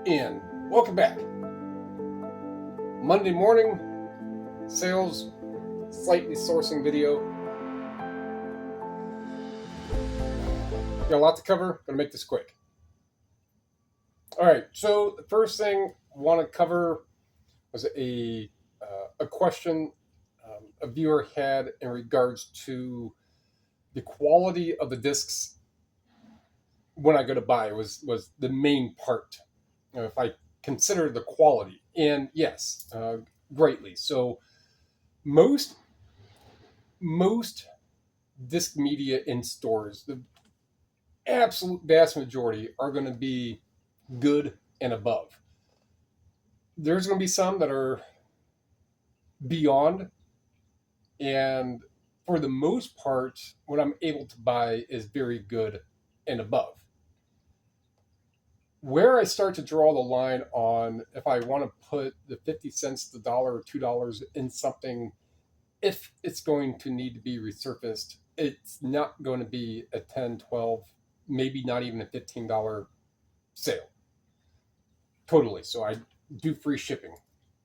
And welcome back. Monday morning sales, slightly sourcing video. Got a lot to cover. Gonna make this quick. All right. So the first thing I want to cover was a question a viewer had in regards to the quality of the discs when I go to buy was the main part. If I consider the quality, and yes, greatly. So most disc media in stores, the absolute vast majority are going to be good and above. There's going to be some that are beyond, and for the most part, what I'm able to buy is very good and above. Where I start to draw the line on if I want to put the 50 cents, the dollar, or $2 in something, if it's going to need to be resurfaced, it's not going to be a 10, 12, maybe not even a $15 sale. Totally. So I do free shipping.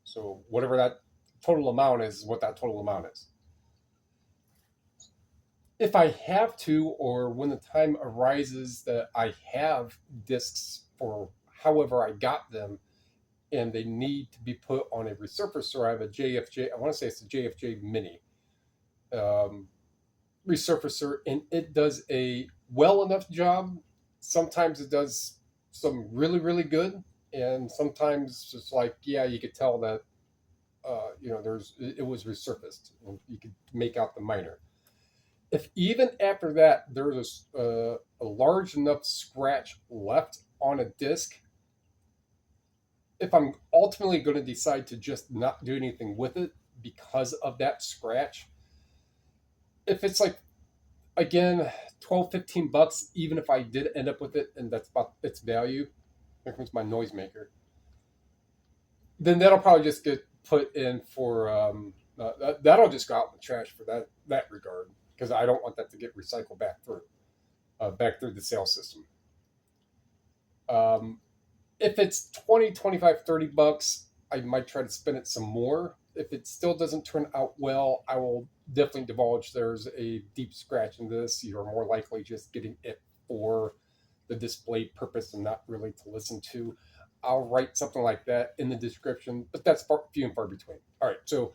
So whatever that total amount is, what that total amount is. If I have to, or when the time arises that I have discs for however I got them, and they need to be put on a resurfacer, I have a JFJ, I want to say it's a JFJ Mini resurfacer, and it does a well enough job. Sometimes it does some really, really good, and sometimes it's like, yeah, you could tell that, it was resurfaced. You could make out the minor. If even after that there's a large enough scratch left on a disc, if I'm ultimately going to decide to just not do anything with it because of that scratch, if it's like, again, 12, $15, even if I did end up with it and that's about its value, here comes my noisemaker, then that'll probably just get put in for, that'll just go out in the trash for that regard, because I don't want that to get recycled back through the sales system. If it's 20, 25, $30, I might try to spend it some more. If it still doesn't turn out well, I will definitely divulge there's a deep scratch in this. You're more likely just getting it for the display purpose and not really to listen to. I'll write something like that in the description, but that's few and far between. All right, so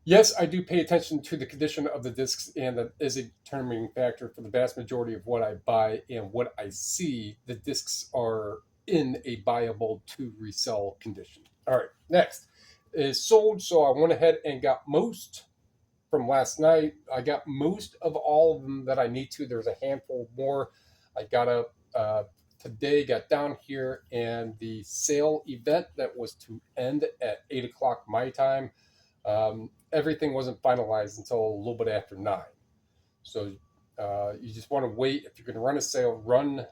yes, I do pay attention to the condition of the discs, and that is a determining factor for the vast majority of what I buy and what I see. The discs are in a buyable to resell condition. All right, next is sold. So I went ahead and got most from last night. I got most of all of them that I need to. There's a handful more. I got up today, got down here, and the sale event that was to end at 8 o'clock my time, everything wasn't finalized until a little bit after 9. So you just want to wait. If you're going to run a sale, run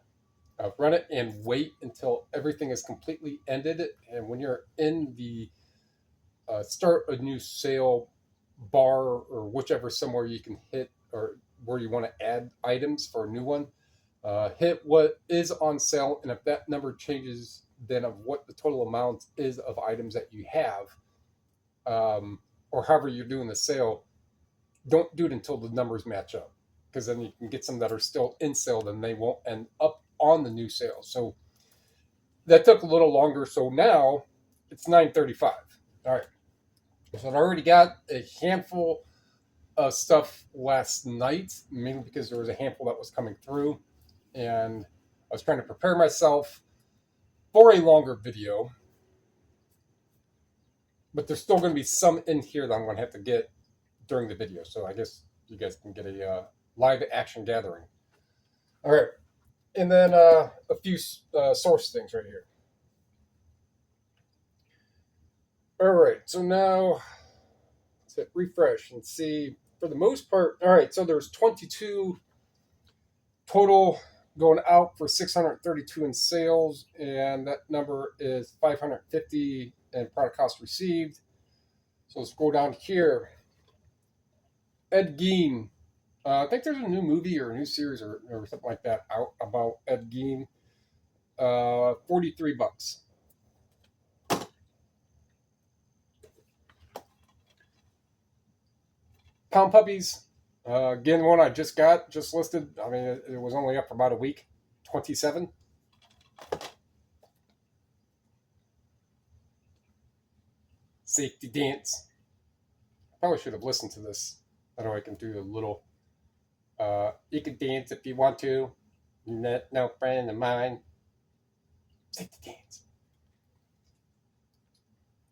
it and wait until everything is completely ended. And when you're in the start a new sale bar or whichever somewhere you can hit, or where you want to add items for a new one, hit what is on sale, and if that number changes then of what the total amount is of items that you have, or however you're doing the sale, don't do it until the numbers match up, because then you can get some that are still in sale, then they won't end up on the new sale. So that took a little longer. So now it's 9:35. All right. So I already got a handful of stuff last night, mainly because there was a handful that was coming through, and I was trying to prepare myself for a longer video, but there's still going to be some in here that I'm going to have to get during the video. So I guess you guys can get a live action gathering. All right. And then a few source things right here. All right. So now let's hit refresh and see. For the most part, all right. So there's 22 total going out for 632 in sales, and that number is 550 in product cost received. So let's go down here. Ed Gein. I think there's a new movie or a new series or something like that out about Ed Gein. $43. Pound Puppies. Again, one I just got, just listed. I mean, it was only up for about a week. 27. Safety Dance. Probably should have listened to this. I know I can do a little. You can dance if you want to. No friend of mine. Safety Dance.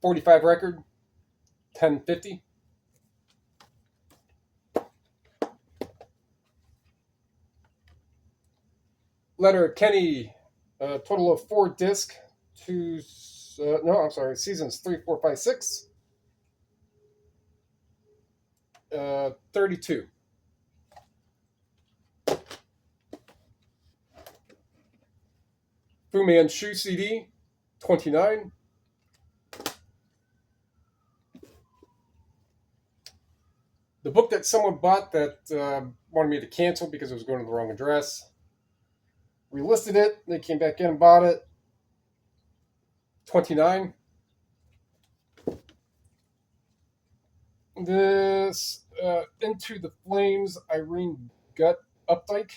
45 record. 1050. Letter Kenny. Total of 4 disc. Seasons 3, 4, 5, 6. 32. Fu Manchu CD, 29. The book that someone bought that wanted me to cancel because it was going to the wrong address. Relisted it. They came back in and bought it. 29. This Into the Flames, Irene Opdyke,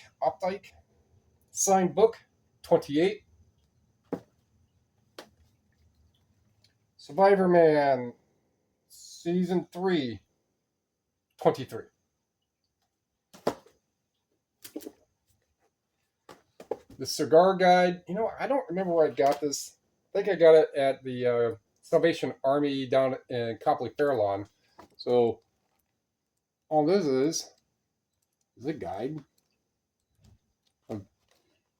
signed book, 28. Survivor Man, Season 3, 23. The Cigar Guide, I don't remember where I got this. I think I got it at the Salvation Army down in Copley Fairlawn. So all this is a guide of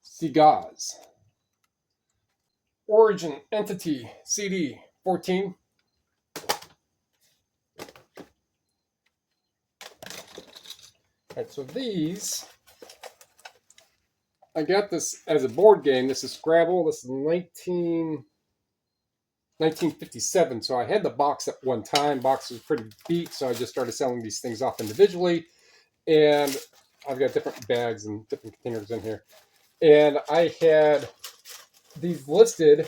cigars. Origin Entity CD 14. Alright, so these, I got this as a board game. This is Scrabble. This is 1957. So I had the box at one time. Box was pretty beat, so I just started selling these things off individually. And I've got different bags and different containers in here. And I had these listed.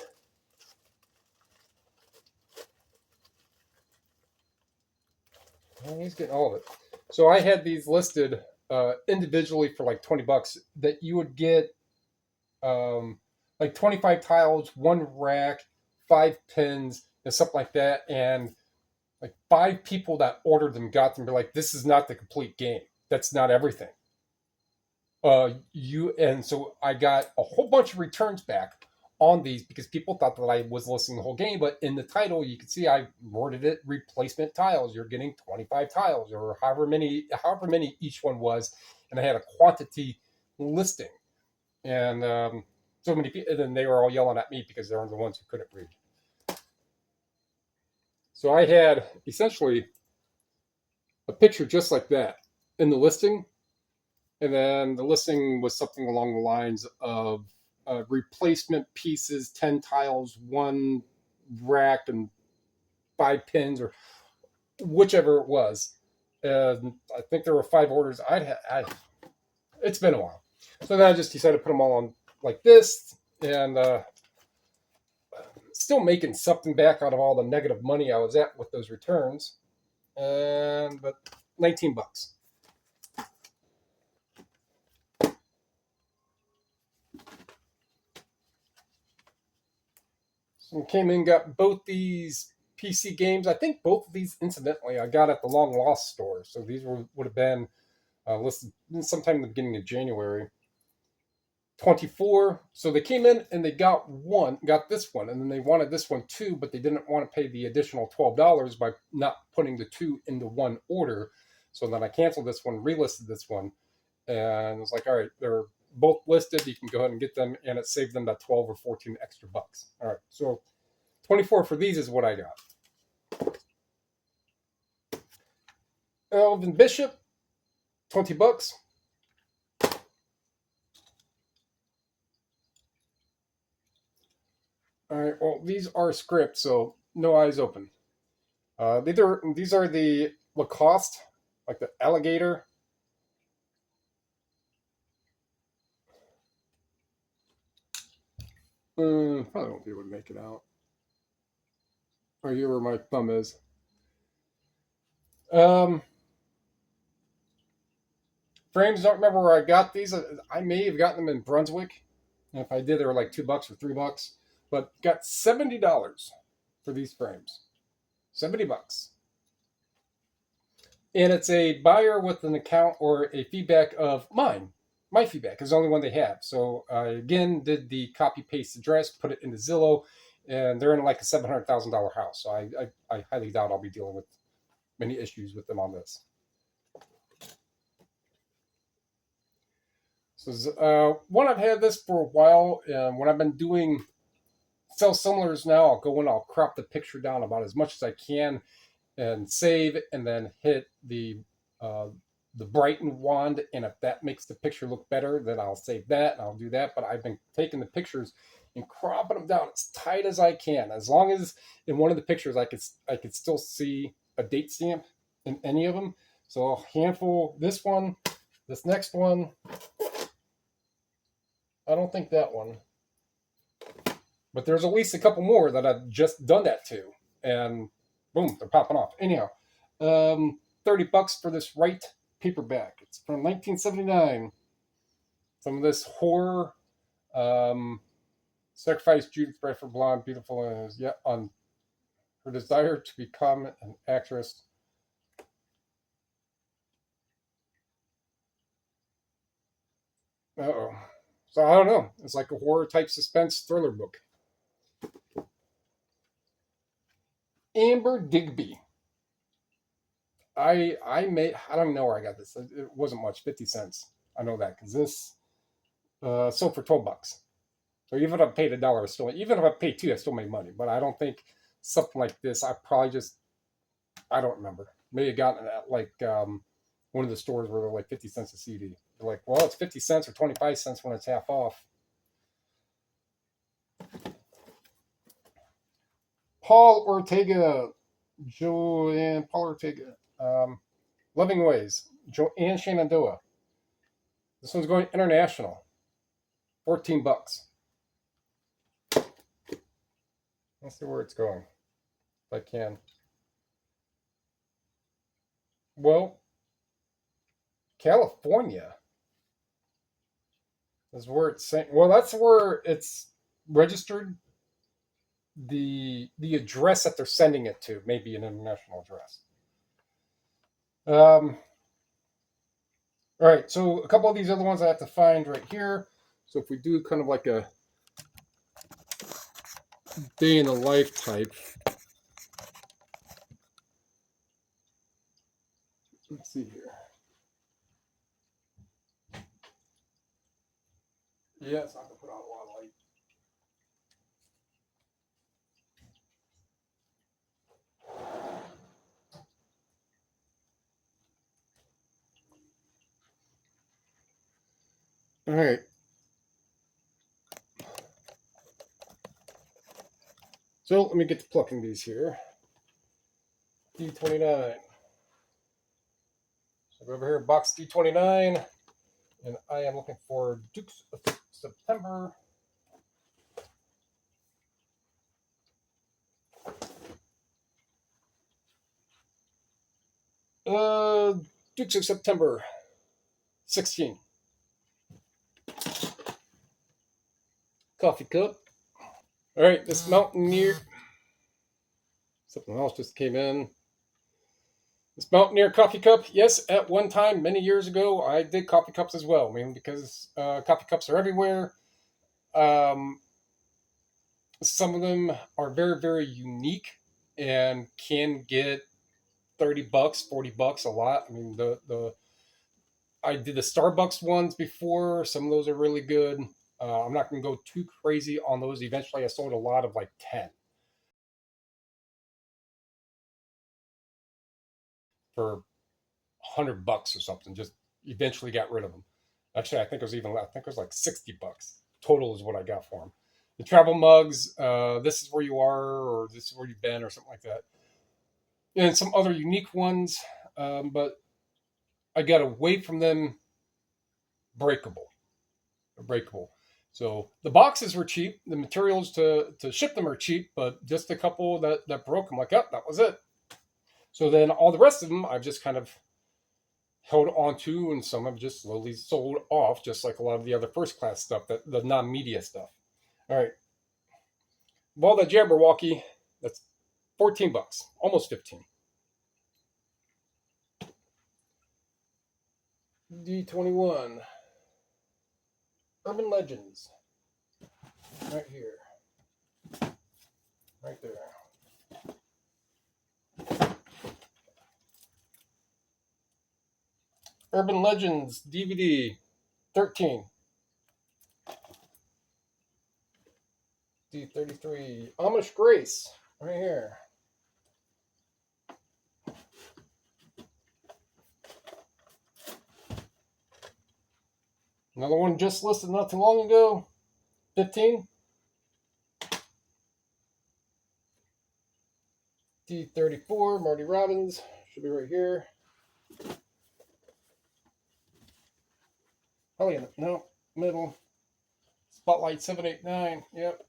He's getting all of it. So I had these listed individually for like $20 that you would get like 25 tiles, 1 rack, 5 pins, and something like that. And like 5 people that ordered them got them. They're like, this is not the complete game. That's not everything. So I got a whole bunch of returns back on these because people thought that I was listing the whole game, but in the title you can see I worded it replacement tiles. You're getting 25 tiles or however many each one was, and I had a quantity listing. And so many people, and then they were all yelling at me because they were the ones who couldn't read. So I had essentially a picture just like that in the listing, and then the listing was something along the lines of replacement pieces, 10 tiles, 1 rack, and 5 pins, or whichever it was. And I think there were 5 orders. It's been a while. So then I just decided to put them all on like this, and still making something back out of all the negative money I was at with those returns. But $19. So came in, got both these PC games. I think both of these, incidentally, I got at the Long Lost store. So these would have been listed sometime in the beginning of January. 24. So they came in and they got this one, and then they wanted this one too, but they didn't want to pay the additional $12 by not putting the 2 into one order. So then I canceled this one, relisted this one, and it was like, all right, they're both listed. You can go ahead and get them, and it saved them about 12 or 14 extra bucks. All right, so 24 for these is what I got. Elvin Bishop, $20. All right, well, these are script, so no eyes open. These are the Lacoste, like the alligator. Probably won't be able to make it out. Right here where my thumb is. Um, Frames, don't remember where I got these. I may have gotten them in Brunswick. And if I did, they were like $2 or $3. But got $70 for these frames. $70. And it's a buyer with an account or a feedback of mine. My feedback is the only one they have. So I again did the copy paste address, put it into Zillow, and they're in like a $700,000 house. So I highly doubt I'll be dealing with many issues with them on this. So one, I've had this for a while, and when I've been doing sell similars now, I'll go in, I'll crop the picture down about as much as I can, and save, and then hit the brighten wand, and if that makes the picture look better, then I'll save that and I'll do that. But I've been taking the pictures and cropping them down as tight as I can, as long as in one of the pictures I could still see a date stamp in any of them. So a handful, this one, this next one, I don't think that one, but there's at least a couple more that I've just done that to, and boom, they're popping off. Anyhow, $30 for this right paperback. It's from 1979. Some of this horror, sacrificed Judith Bradford Blonde, beautiful as yet on her desire to become an actress. Uh-oh. So I don't know. It's like a horror type suspense thriller book. Amber Digby. I don't know where I got this. It wasn't much, 50 cents. I know that because this sold for $12. So even if I paid $1, still, even if I paid $2, I still made money. But I don't think something like this. I don't remember. Maybe gotten it at like one of the stores where they're like 50 cents a CD. They're like, well, it's 50 cents or 25 cents when it's half off. Paul Ortega. Loving Ways. Joanne Shenandoah. This one's going international. $14. Let's see where it's going. If I can. Well, California is where it's saying. Well, that's where it's registered. The address that they're sending it to may be an international address. All right, so a couple of these other ones I have to find right here. So if we do kind of like a day in the life type. Let's see here. Yes, I can put out a lot of light. All right. So let me get to plucking these here. D29. So go over here, box D29, and I am looking for Dukes of September. Dukes of September 16. Coffee cup. All right, this Mountaineer. Something else just came in. This Mountaineer coffee cup. Yes, at one time, many years ago, I did coffee cups as well. I mean, because coffee cups are everywhere. Some of them are very, very unique and can get $30, $40 a lot. I mean, I did the Starbucks ones before. Some of those are really good. I'm not going to go too crazy on those. Eventually, I sold a lot of like 10 for $100 or something. Just eventually got rid of them. Actually, I think it was like $60 total is what I got for them. The travel mugs. This is where you are, or this is where you've been, or something like that. And some other unique ones, but I got away from them. Breakable. So the boxes were cheap. The materials to ship them are cheap, but just a couple that broke. I'm like, oh, that was it. So then all the rest of them, I've just kind of held on to, and some I've just slowly sold off, just like a lot of the other first class stuff, the non-media stuff. All right. Well, the Jabberwocky, that's 14 bucks, almost 15. D21. Urban Legends. Right here. Right there. Urban Legends DVD 13. D33. Amish Grace. Right here. Another one just listed not too long ago. 15. D34. Marty Robbins. Should be right here. Oh, yeah. No. Middle. Spotlight 789. Yep.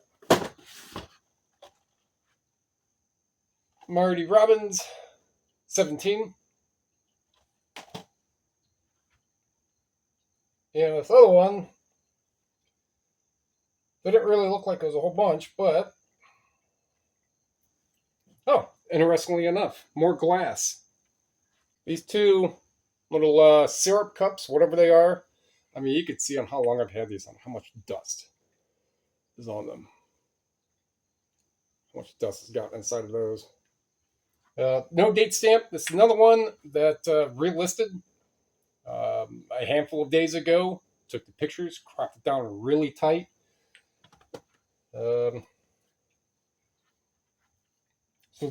Marty Robbins. 17. And this other one didn't really look like it was a whole bunch, but oh, interestingly enough, more glass. These two little syrup cups, whatever they are. I mean, you could see on how long I've had these on, how much dust is on them. How much dust has gotten inside of those. No date stamp. This is another one that relisted a handful of days ago. Took the pictures, cropped it down really tight. So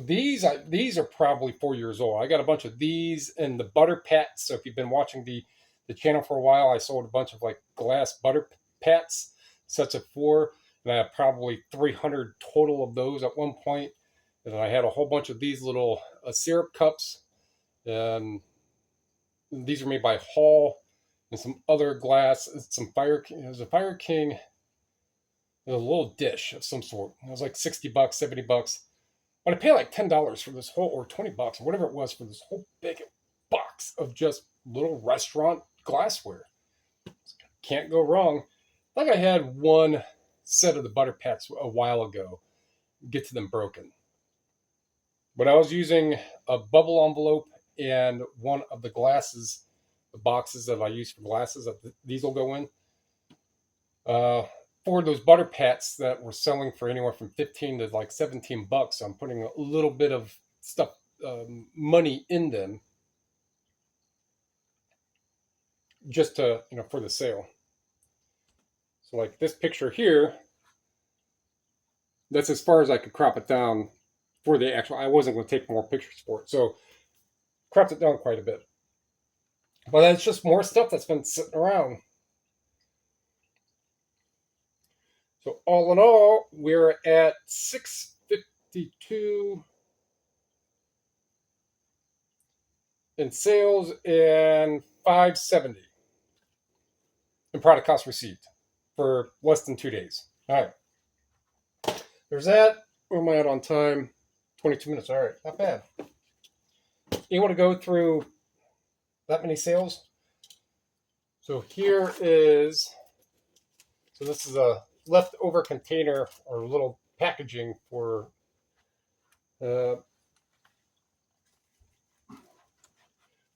these are probably 4 years old. I got a bunch of these and the butter pats. So if you've been watching the channel for a while, I sold a bunch of like glass butter pats, sets of 4, and I have probably 300 total of those at one point. And I had a whole bunch of these little syrup cups. These are made by Hall, and some other glass, some Fire King. There's a Fire King. There's a little dish of some sort. It was like $60, $70. But I paid like $10 for this whole, or $20 or whatever it was, for this whole big box of just little restaurant glassware. Can't go wrong. I think I had one set of the butter pats a while ago. Get to them broken. But I was using a bubble envelope and one of the glasses, the boxes that I use for glasses that these will go in. For those butter pats that were selling for anywhere from 15 to like 17 bucks, I'm putting a little bit of stuff, money in them, just to, for the sale. So like this picture here, that's as far as I could crop it down for the actual. I wasn't going to take more pictures for it, so cropped it down quite a bit. But that's just more stuff that's been sitting around. So all in all, we're at $652 in sales and $570 in product cost received for less than 2 days. All right. There's that. Where am I at on time? 22 minutes. All right. Not bad. You want to go through that many sales? So here is, so this is a leftover container or little packaging for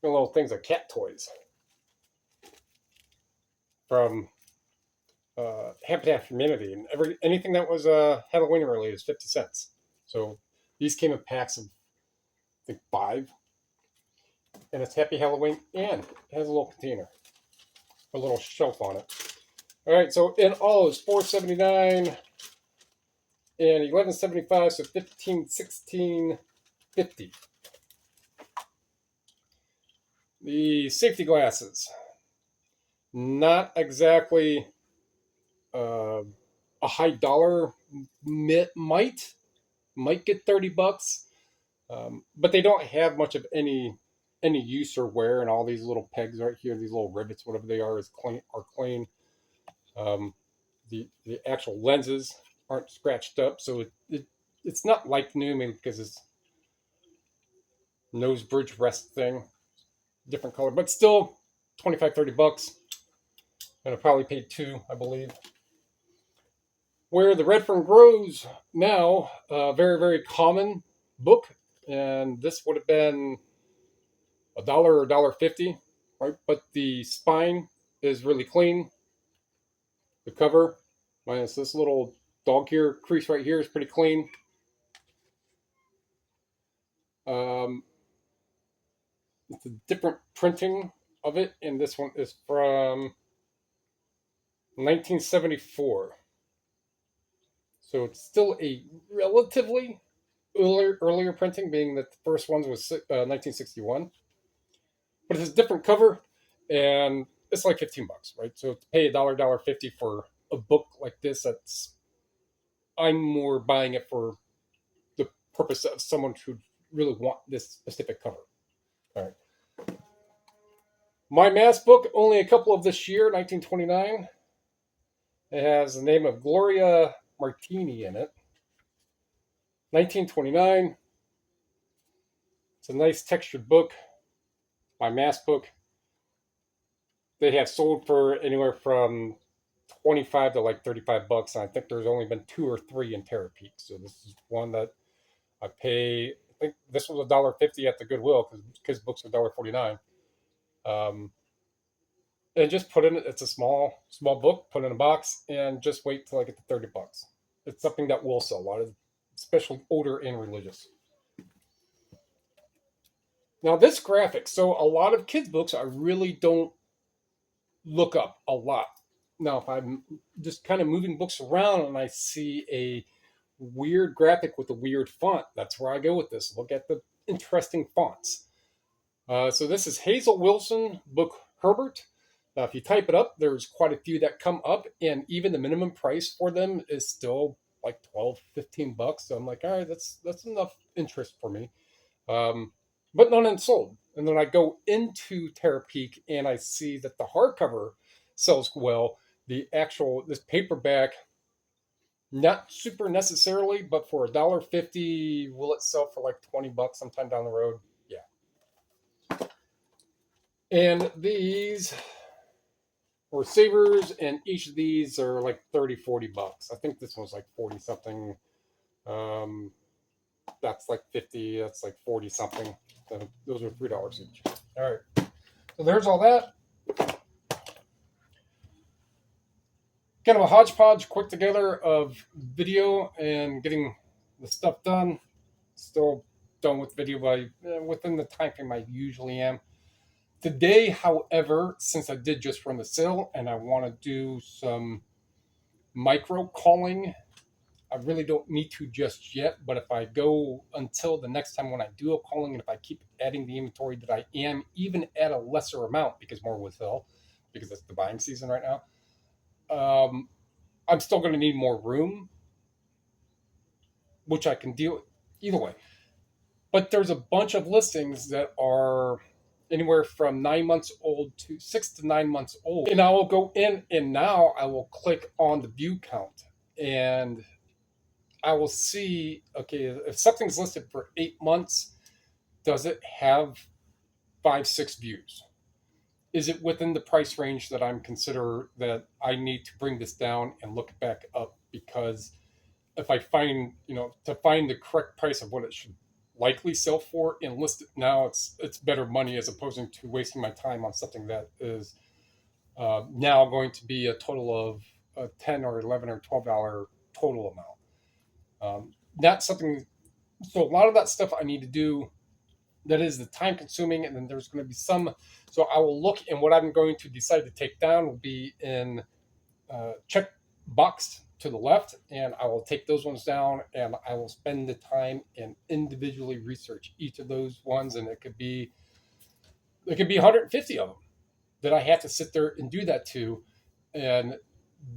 little things like cat toys from Habitat for Humanity, and anything that was Halloween related is 50 cents. So these came in packs of, I think, 5, and it's Happy Halloween, and it has a little container, a little shelf on it. All right, so in all it's $4.79 and $11.75, so $15, $16.50. The safety glasses, not exactly a high dollar. Might get $30, but they don't have much of any use or wear. And all these little pegs right here, these little rivets, whatever they are clean. the actual lenses aren't scratched up, so it's not like new. I mean, because it's nose bridge rest thing, different color, but still 25-30 bucks. And I probably paid two, I believe. Where the Red Fern Grows now, a very, very common book. And this would have been $1 or $1.50, right? But the spine is really clean. The cover, minus this little dog here crease right here, is pretty clean. It's a different printing of it, and this one is from 1974. So it's still a relatively earlier printing, being that the first one was 1961. But it's a different cover, and it's like 15 bucks, right? So to pay $1.50 for a book like this, I'm more buying it for the purpose of someone who really want this specific cover. All right. My mass book, only a couple of this year, 1929. It has the name of Gloria Martini in it. 1929. It's a nice textured book. My mass book. They have sold for anywhere from 25 to like 35 bucks, and I think there's only been 2 or 3 in Terapeak. So this is one that I pay. I think this was $1.50 at the Goodwill because books are $1.49. And just put in it's a small book, put in a box, and just wait till I get to 30 bucks. It's something that will sell a lot, especially older and religious. Now this graphic, so a lot of kids' books I really don't look up a lot. Now if I'm just kind of moving books around and I see a weird graphic with a weird font, that's where I go with this. Look at the interesting fonts. So this is Hazel Wilson, book Herbert. Now, if you type it up, there's quite a few that come up, and even the minimum price for them is still like 12-15 bucks. So I'm like, all right, that's enough interest for me. But none unsold. And then I go into Terapeak and I see that the hardcover sells well. This paperback, not super necessarily, but for $1.50, will it sell for like 20 bucks sometime down the road? Yeah. And these or savers, and each of these are like 30-40 bucks. I think this one's like 40 something. That's like 50, that's like 40 something. Those are $3 each. All right, so there's all that. Kind of a hodgepodge quick together of video and getting the stuff done. Still done with video by within the time frame I usually am. Today, however, since I did just run the sale and I want to do some micro calling, I really don't need to just yet. But if I go until the next time when I do a calling, and if I keep adding the inventory that I am, even at a lesser amount, because more will sell, because it's the buying season right now, I'm still going to need more room, which I can deal with either way. But there's a bunch of listings that are anywhere from 9 months old to 6 to 9 months old. And I will go in and now I will click on the view count and I will see, okay, if something's listed for 8 months, does it have 5-6 views? Is it within the price range that I'm consider that I need to bring this down and look back up? Because if I find, to find the correct price of what it should likely sell for and list it now, it's better money as opposed to wasting my time on something that is now going to be a total of $10 or $11 or $12 total amount. That's something. So a lot of that stuff I need to do. That is the time consuming, and then there's going to be some. So I will look, and what I'm going to decide to take down will be in check boxed to the left, and I will take those ones down, and I will spend the time and individually research each of those ones, and it could be 150 of them that I have to sit there and do that to, and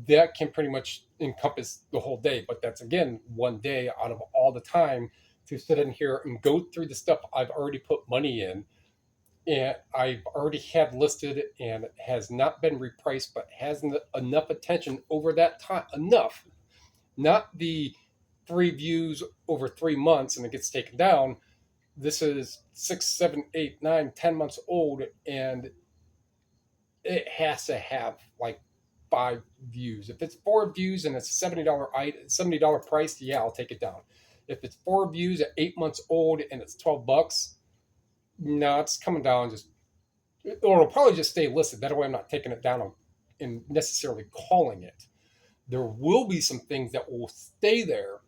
that can pretty much encompass the whole day. But that's again one day out of all the time to sit in here and go through the stuff I've already put money in, and I've already had listed and it has not been repriced, but has enough attention over that time. Enough, not the 3 views over 3 months and it gets taken down. This is 6, 7, 8, 9, 10 months old, and it has to have like 5 views. If it's 4 views and it's $70 price, yeah, I'll take it down. If it's 4 views at 8 months old and it's $12, no, it's coming down. Or it'll probably just stay listed. That way, I'm not taking it down and necessarily calling it. There will be some things that will stay there,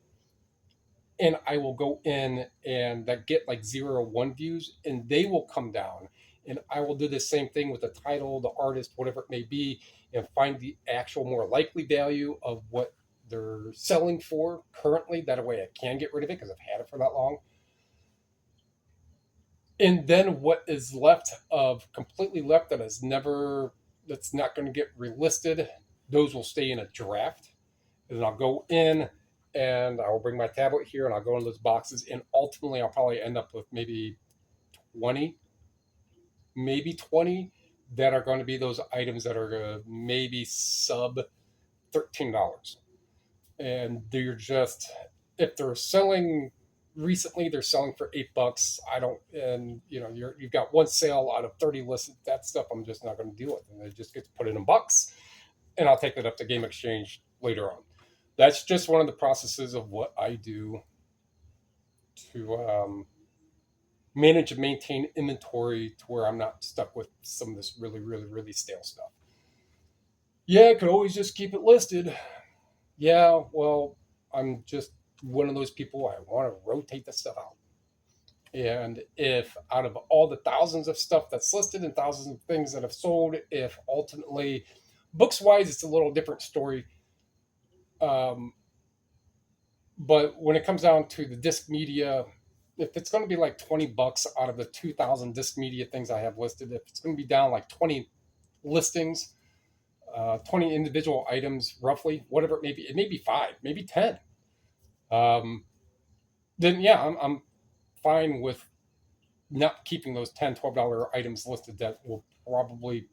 and I will go in and that get like 0 or 1 views, and they will come down. And I will do the same thing with the title, the artist, whatever it may be, and find the actual more likely value of what they're selling for currently. That way, I can get rid of it because I've had it for that long. And then what is left of completely left that's not going to get relisted, those will stay in a draft. And then I'll go in and I'll bring my tablet here and I'll go in those boxes, and ultimately I'll probably end up with maybe 20 that are going to be those items that are maybe sub $13. And they're just, if they're selling recently, they're selling for $8. I don't, and you've got one sale out of 30 listed. That stuff I'm just not going to deal with, and it just gets put in bucks, and I'll take it up to Game Exchange later on. That's just one of the processes of what I do to manage and maintain inventory to where I'm not stuck with some of this really, really, really stale stuff. Yeah, I could always just keep it listed. Yeah, well, I'm just one of those people. I want to rotate the stuff out. And if out of all the thousands of stuff that's listed and thousands of things that have sold, if ultimately, books wise, it's a little different story. Um, but when it comes down to the disc media, if it's going to be like $20 out of the 2,000 disc media things I have listed, if it's going to be down like 20 listings, 20 individual items, roughly, whatever it may be 5, maybe 10. Then yeah, I'm fine with not keeping those $10, $12 items listed that will probably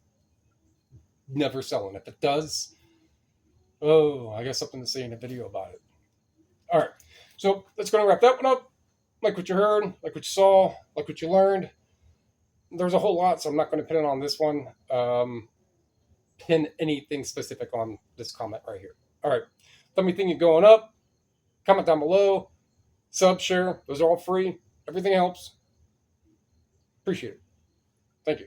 never sell. And if it does, oh, I got something to say in a video about it. All right, so let's go and wrap that one up. Like what you heard, like what you saw, like what you learned. There's a whole lot, so I'm not going to pin it on this one. Pin anything specific on this comment right here. All right, tell me anything going up. Comment down below. Sub, share. Those are all free. Everything helps. Appreciate it. Thank you.